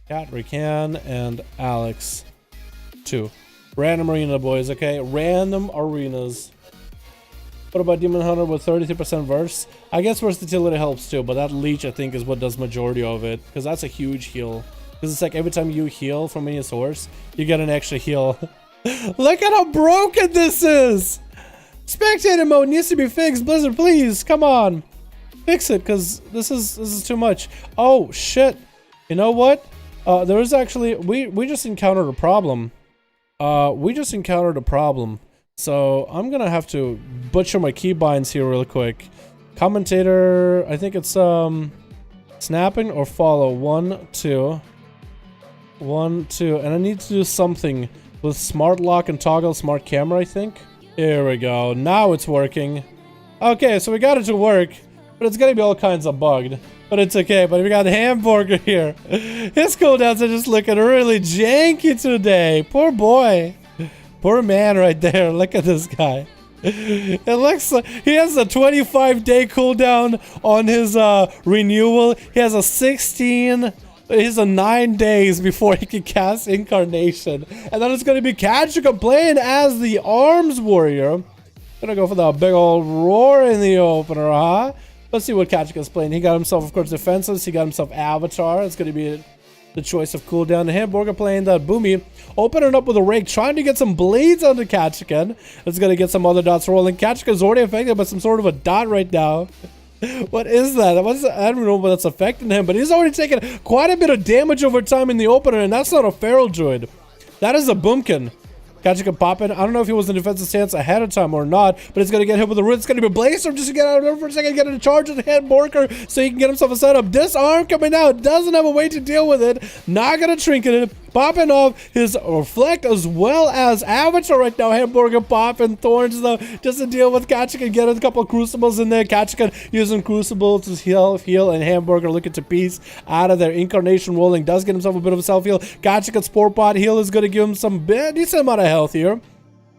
Cat, Rican, and Alex. 2. Random arena, boys, okay? Random arenas. What about Demon Hunter with 33% verse? I guess versatility helps too, but that leech I think is what does majority of it, because that's a huge heal. Because it's like every time you heal from any source, you get an extra heal. Look at how broken this is! Spectator mode needs to be fixed. Blizzard, please, come on. Fix it, because this is too much. Oh, shit. You know what? There is actually... We just encountered a problem. So I'm gonna have to butcher my keybinds here real quick. Commentator, I think it's snapping or follow. 1, 2. 1, 2. And I need to do something with smart lock and toggle smart camera, I think. Here we go. Now it's working. Okay, so we got it to work, but it's gonna be all kinds of bugged. But it's okay. But we got Hamburger here. His cooldowns are just looking really janky today. Poor boy. Poor man right there. Look at this guy. It looks like he has a 25-day cooldown on his renewal. He has a 16. He's a 9 days before he can cast Incarnation. And then it's going to be Kachika playing as the Arms Warrior. Gonna go for that big old roar in the opener, huh? Let's see what Kachika's playing. He got himself, of course, defenseless. He got himself Avatar. It's going to be the choice of cooldown. And Hamburger playing that Boomy, opening up with a rake, trying to get some blades onto Kachika. It's gonna get some other dots rolling. Kachika's already affected by some sort of a dot right now. What is that? I don't know what that's affecting him, but he's already taken quite a bit of damage over time in the opener, and that's not a feral druid. That is a Boomkin. Kachika popping. I don't know if he was in defensive stance ahead of time or not, but it's going to get hit with a root. It's going to be a Blaze Storm just to get out of there for a second, get a charge and hit Borker so he can get himself a setup. Disarm coming out. Doesn't have a way to deal with it. Not going to trinket it. Popping off his Reflect as well as Avatar right now. Hamburger popping Thorns though, just to deal with Kachika. Get a couple of Crucibles in there. Kachika using Crucible to heal, and Hamburger looking to piece out of there. Incarnation rolling. Does get himself a bit of a self-heal. Kachika's Spore Pot heal is going to give him some decent amount of health here.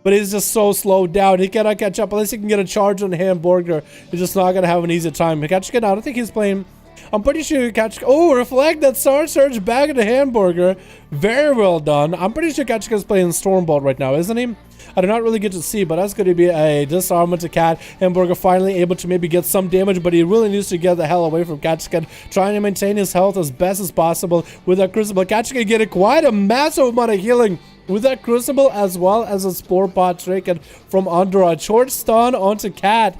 But he's just so slowed down. He cannot catch up unless he can get a charge on Hamburger. He's just not going to have an easy time. Kachika, I don't think he's playing... I'm pretty sure Kachika... Oh, Reflect that Star Surge back into Hamburger. Very well done. I'm pretty sure Kachika's playing Stormbolt right now, isn't he? I do not really get to see, but that's going to be a disarmament to Cat. Hamburger finally able to maybe get some damage, but he really needs to get the hell away from Kachika. Trying to maintain his health as best as possible with that Crucible. Kachika getting quite a massive amount of healing with that Crucible, as well as a Spore Pot taken from under a short stun onto Cat.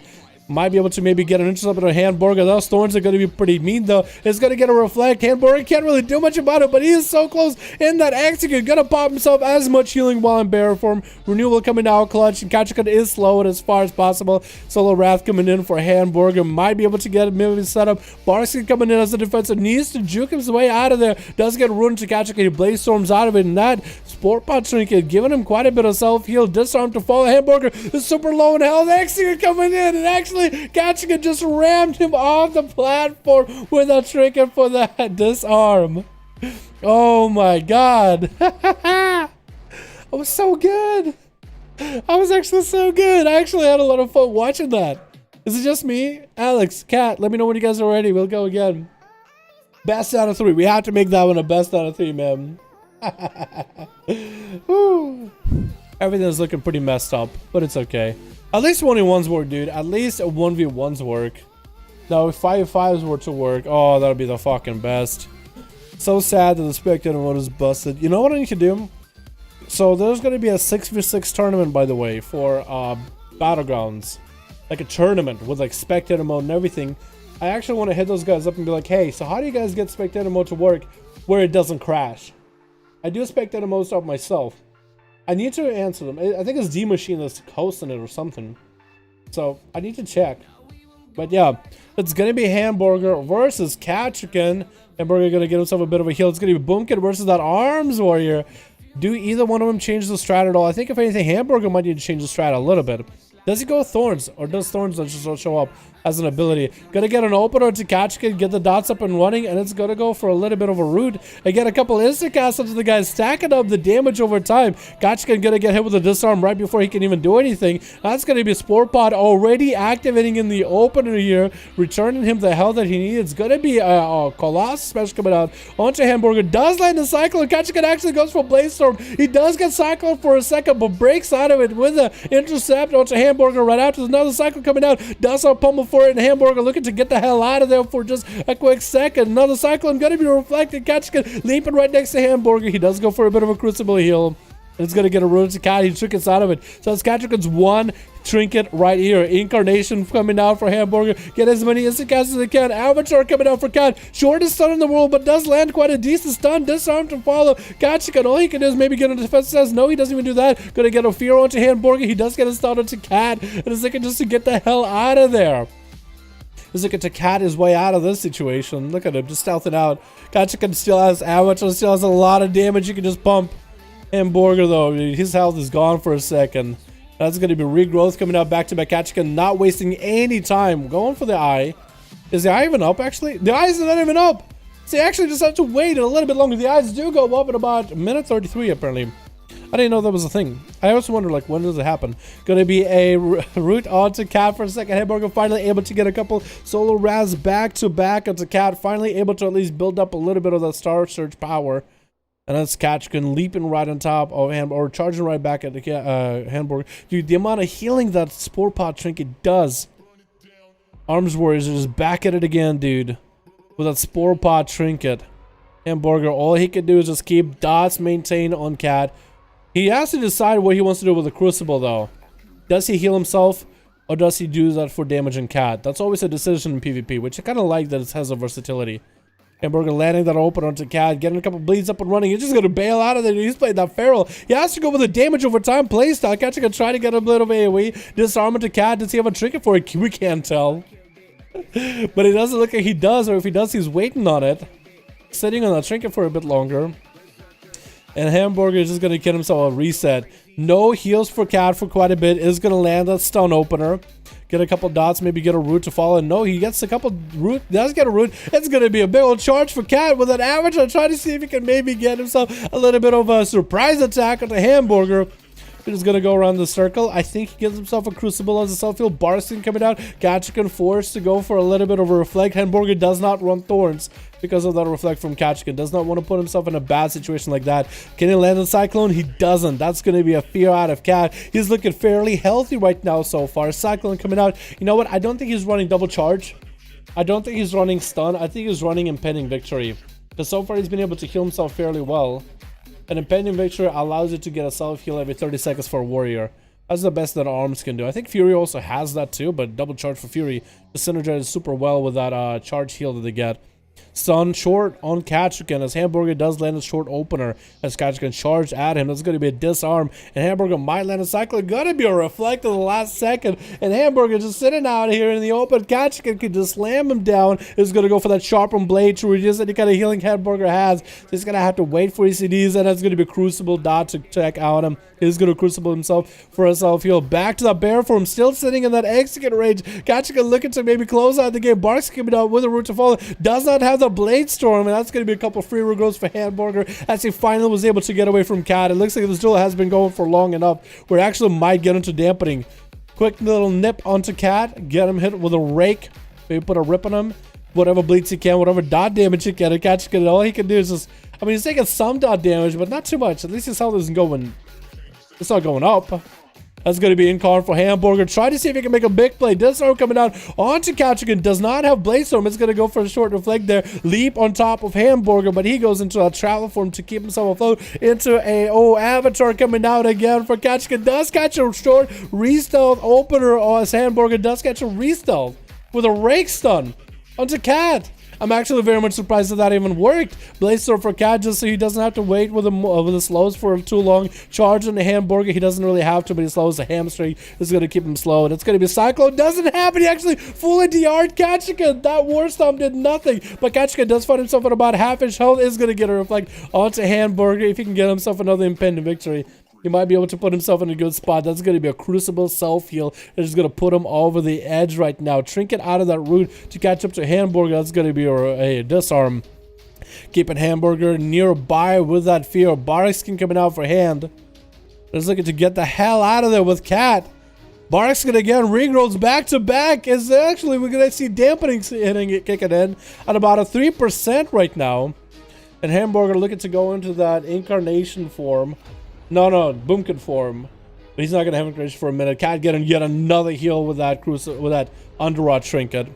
Might be able to maybe get an intercept on Hamburger. Those Thorns are going to be pretty mean, though. It's going to get a Reflect. Hamburger can't really do much about it, but he is so close in that execute. Going to pop himself as much healing while in bear form. Renewal coming out clutch, and Kachika is slow as far as possible. Solo Wrath coming in for Hamburger. Might be able to get maybe set up. Barsky coming in as a defensive. Needs to juke his way out of there. Does get ruined to Kachika. He Blaze Storms out of it, and that Spore Pot Trinket giving him quite a bit of self-heal. Disarm to follow. Hamburger is super low in health. Execute coming in, and actually Kachika just rammed him off the platform with a trinket for that disarm. Oh my god. I was so good. I was actually so good. I actually had a lot of fun watching that. Is it just me? Alex, Kat, let me know when you guys are ready. We'll go again. Best out of 3. We have to make that one a best out of 3, man. Everything's looking pretty messed up, but it's okay. At least 1v1s work, dude. At least 1v1s work. Now, if 5v5s were to work, oh, that would be the fucking best. So sad that the spectator mode is busted. You know what I need to do? So, there's going to be a 6v6 tournament, by the way, for Battlegrounds. Like a tournament with, like, spectator mode and everything. I actually want to hit those guys up and be like, hey, so how do you guys get spectator mode to work where it doesn't crash? I do spectator mode stuff myself. I need to answer them. I think it's D-Machine that's hosting it or something. So, I need to check. But yeah, it's going to be Hamburger versus Kachika. Hamburger going to get himself a bit of a heal. It's going to be Boomkin versus that Arms Warrior. Do either one of them change the strat at all? I think if anything, Hamburger might need to change the strat a little bit. Does he go with Thorns? Or does Thorns just show up? as an ability. Gonna get an opener to Kachkin, get the dots up and running, and it's gonna go for a little bit of a root. And get a couple instant casts onto the guy, stacking up the damage over time. Kachkin gonna get hit with a disarm right before he can even do anything. That's gonna be a Spore Pod already activating in the opener here, returning him the health that he needs. It's gonna be a Colossus special coming out onto Hamburger. Does land the Cyclone. Kachkin actually goes for Blaze Storm. He does get Cyclone for a second, but breaks out of it with an intercept onto Hamburger right after. There's another Cyclone coming out. Does a pummel for it, and Hamburger looking to get the hell out of there for just a quick second. Another Cyclone gonna be reflected. Kachkin leaping right next to Hamburger. He does go for a bit of a Crucible heal. And it's gonna get a rune to Cat. He trinkets out of it. So it's Kachkin's one trinket right here. Incarnation coming out for Hamburger. Get as many instant casts as they can. Avatar coming out for Cat. Shortest stun in the world, but does land quite a decent stun. Disarm to follow. Kachkin, all he can do is maybe get a defense. Says no, he doesn't even do that. Gonna get a fear onto Hamburger. He does get a stun onto Cat. And it's looking just to get the hell out of there. He's looking to cat his way out of this situation. Look at him, just stealthing out. Kachkin still has Avatar, still has a lot of damage you can just pump. Hamburger though, his health is gone for a second. That's going to be regrowth coming out back to back. Kachkin not wasting any time. Going for the eye. Is the eye even up actually? The eye is not even up. So you actually just have to wait a little bit longer. The eyes do go up in about minute 33 apparently. I didn't know that was a thing. I also wonder, like, when does it happen? Gonna be a root onto Cat for a second. Hamburger finally able to get a couple solo Raz back to back onto Cat. Finally able to at least build up a little bit of that Star Surge power. And that's Kachkin leaping right on top of him, or charging right back at the Hamburger. Dude, the amount of healing that Spore Pod trinket does. Arms Warriors are just back at it again, dude. With that Spore Pod trinket. Hamburger, all he can do is just keep dots maintained on Cat. He has to decide what he wants to do with the Crucible, though. Does he heal himself, or does he do that for damaging Cat? That's always a decision in PvP, which I kind of like that it has a versatility. Hamburger landing that open onto Cat, getting a couple bleeds up and running. He's just going to bail out of there. He's playing that feral. He has to go with the damage over time playstyle. Cat's going to try to get a bit of AoE. Disarm into Cat. Does he have a trinket for it? We can't tell. But it doesn't look like he does, or if he does, he's waiting on it. Sitting on that trinket for a bit longer. And Hamburger is just going to get himself a reset. No heals for Cat for quite a bit. Is going to land that stun opener. Get a couple dots, maybe get a root to follow. No, he gets a couple root. Does get a root. It's going to be a big old charge for Cat with an Avatar. Try to see if he can maybe get himself a little bit of a surprise attack on the Hamburger. He's just going to go around the circle. I think he gives himself a Crucible as a self-heal. Barskin coming out. Kachkin forced to go for a little bit of a Reflect. Hamburger does not run Thorns because of that Reflect from Kachkin. Does not want to put himself in a bad situation like that. Can he land the Cyclone? He doesn't. That's going to be a fear out of Cat. He's looking fairly healthy right now so far. Cyclone coming out. You know what? I don't think he's running double charge. I don't think he's running stun. I think he's running Impending Victory. Because so far he's been able to heal himself fairly well. An Impending Victory allows you to get a self-heal every 30 seconds for a warrior. That's the best that Arms can do. I think Fury also has that too, but double charge for Fury just synergizes super well with that charge heal that they get. Stun short on Kachkin as Hamburger does land a short opener as Kachkin charged at him. That's going to be a disarm, and Hamburger might land a cycle. Gonna be a Reflect in the last second, and Hamburger just sitting out here in the open. Kachkin can just slam him down. He's going to go for that sharpened blade to reduce any kind of healing Hamburger has. So he's going to have to wait for ECDs, and that's going to be Crucible dot to check out him. He's going to Crucible himself for a self-heal. Back to that bear form, still sitting in that execute range. Kachkin looking to maybe close out the game. Barks coming out with a root to follow. Does not have the Blade Storm, and that's going to be a couple free regrowths for Hamburger as he finally was able to get away from Cat. It looks like this duel has been going for long enough where it actually might get into dampening. Quick little nip onto Cat. Get him hit with a rake. Maybe put a rip on him. Whatever bleeds he can, whatever dot damage he can. Kachkin, all he can do is just... I mean, he's taking some dot damage, but not too much. At least his health isn't going... It's not going up. That's going to be Incarn for Hamburger. Try to see if he can make a big play. Disarm coming down onto Kachkin. Does not have Blade Storm. It's going to go for a short Reflect there. Leap on top of Hamburger, but he goes into a travel form to keep himself afloat. Into a Avatar coming out again for Kachkin. Does catch a short re-stealth opener as Hamburger does catch a re-stealth with a rake stun onto Cat. I'm actually very much surprised that even worked. Blaze Storm for Cat just so he doesn't have to wait with the slows for too long. Charge on the Hamburger. He doesn't really have to, but he slows the hamstring. This is going to keep him slow. And it's going to be Cyclone. Doesn't happen. He actually fully DR'd Kachkin. That War Stomp did nothing. But Kachkin does find himself at about half-inch health. Is going to get a Reflect onto Hamburger if he can get himself another Impending Victory. He might be able to put himself in a good spot. That's going to be a Crucible self-heal. It's just going to put him over the edge right now. Trinket out of that route to catch up to Hamburger. That's going to be a disarm. Keeping Hamburger nearby with that fear. Barkskin coming out for hand. Just looking to get the hell out of there with Cat. Barkskin again, regrowths back to back. Is actually, we're going to see dampening kicking in at about a 3% right now. And Hamburger looking to go into that incarnation form. No, Boomkin form. But he's not going to have incarnation for a minute. Cat getting yet another heal with that Underrot Trinket.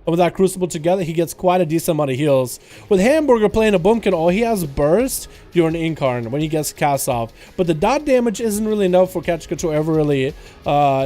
And with that Crucible together, he gets quite a decent amount of heals. With Hamburger playing a Boomkin, all he has burst during Incarn when he gets cast off. But the dot damage isn't really enough for Ketchka to ever really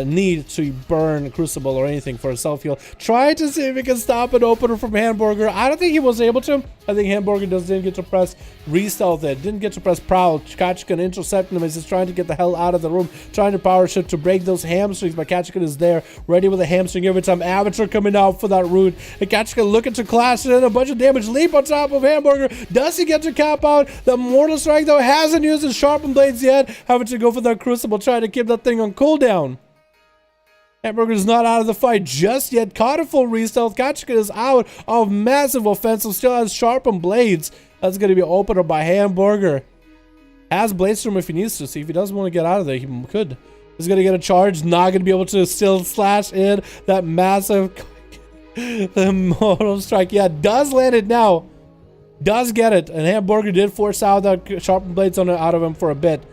need to burn Crucible or anything for a self-heal. Try to see if he can stop an opener from Hamburger. I don't think he was able to. I think Hamburger didn't get to press Re-Stealth it. Didn't get to press Prowl. Ketchka intercepting him as he's trying to get the hell out of the room. Trying to power shift to break those hamstrings. But Ketchka is there, ready with a hamstring every time. Avatar coming out for that root. And Ketchka looking to clash in a bunch of damage. Leap on top of Hamburger. Does he get to cap out? The Mortal Strike, though, hasn't used his Sharpened Blades yet. Having to go for that Crucible, trying to keep that thing on cooldown. Hamburger's not out of the fight just yet. Caught a full Re-Stealth. Ketchka is out of massive offensive. Still has Sharpened Blades. That's going to be opened up by Hamburger. Has Bladestorm if he needs to. See, if he doesn't want to get out of there, he could. He's going to get a charge. Not going to be able to still slash in that massive... The Mortal Strike, yeah, does land it now. Does get it. And Hamburger did force out that Sharpened Blades out of him for a bit.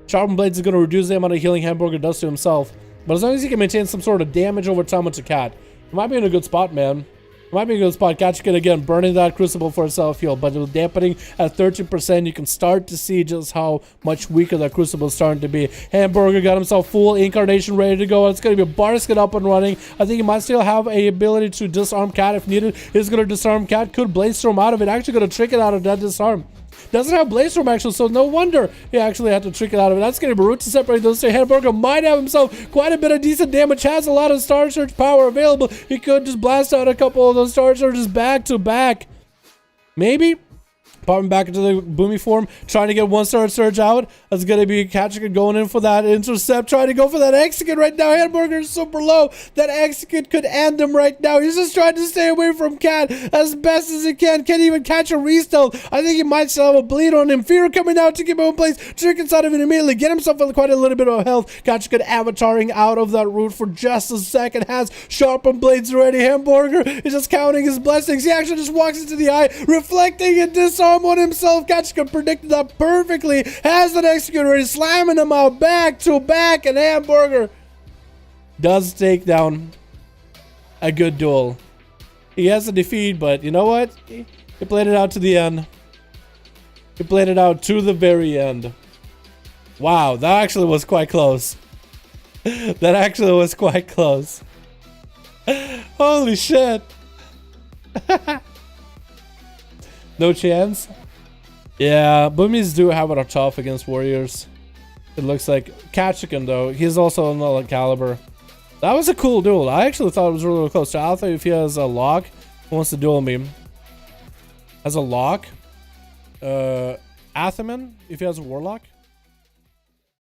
Sharpened Blades is going to reduce the amount of healing Hamburger does to himself. But as long as he can maintain some sort of damage over time with the Cat, he might be in a good spot, man. Might be a good spot. Ketchka again burning that Crucible for a self-heal, but with dampening at 13%, you can start to see just how much weaker that Crucible is starting to be. Hamburger got himself full incarnation ready to go. It's going to be a Barsket up and running. I think he might still have a ability to disarm Cat if needed. He's going to disarm Cat. Could Bladestorm out of it. Actually going to trick it out of that disarm. Doesn't have Bladestorm actually, so no wonder he actually had to trick it out of it. That's going to be root to separate those two. Hamburger might have himself quite a bit of decent damage. Has a lot of Star Surge power available. He could just blast out a couple of those Star Surges back to back. Maybe. Popping back into the Boomy form, trying to get one Star Surge out. That's going to be Ketchka going in for that intercept, trying to go for that Execute right now. Hamburger is super low. That Execute could end him right now. He's just trying to stay away from Cat as best as he can. Can't even catch a Re-Stealth. I think he might still have a bleed on him. Fear coming out to keep him in place. Trick inside of it immediately. Get himself quite a little bit of health. Ketchka avataring out of that route for just a second. Has Sharpened Blades ready. Hamburger is just counting his blessings. He actually just walks into the eye, reflecting and disarm on himself. Ketchka predicted that perfectly. Has that Execute ready, slamming him out back to back, and Hamburger does take down a good duel. He has a defeat, but you know what? He played it out to the end. He played it out to the very end. Wow, that actually was quite close. That actually was quite close. Holy shit. No chance? Yeah, Boomies do have it tough against Warriors. It looks like. Ketchka, though, he's also another caliber. That was a cool duel. I actually thought it was really close. So Alpha, if he has a lock, who wants to duel me? Has a lock. Athaman, if he has a Warlock.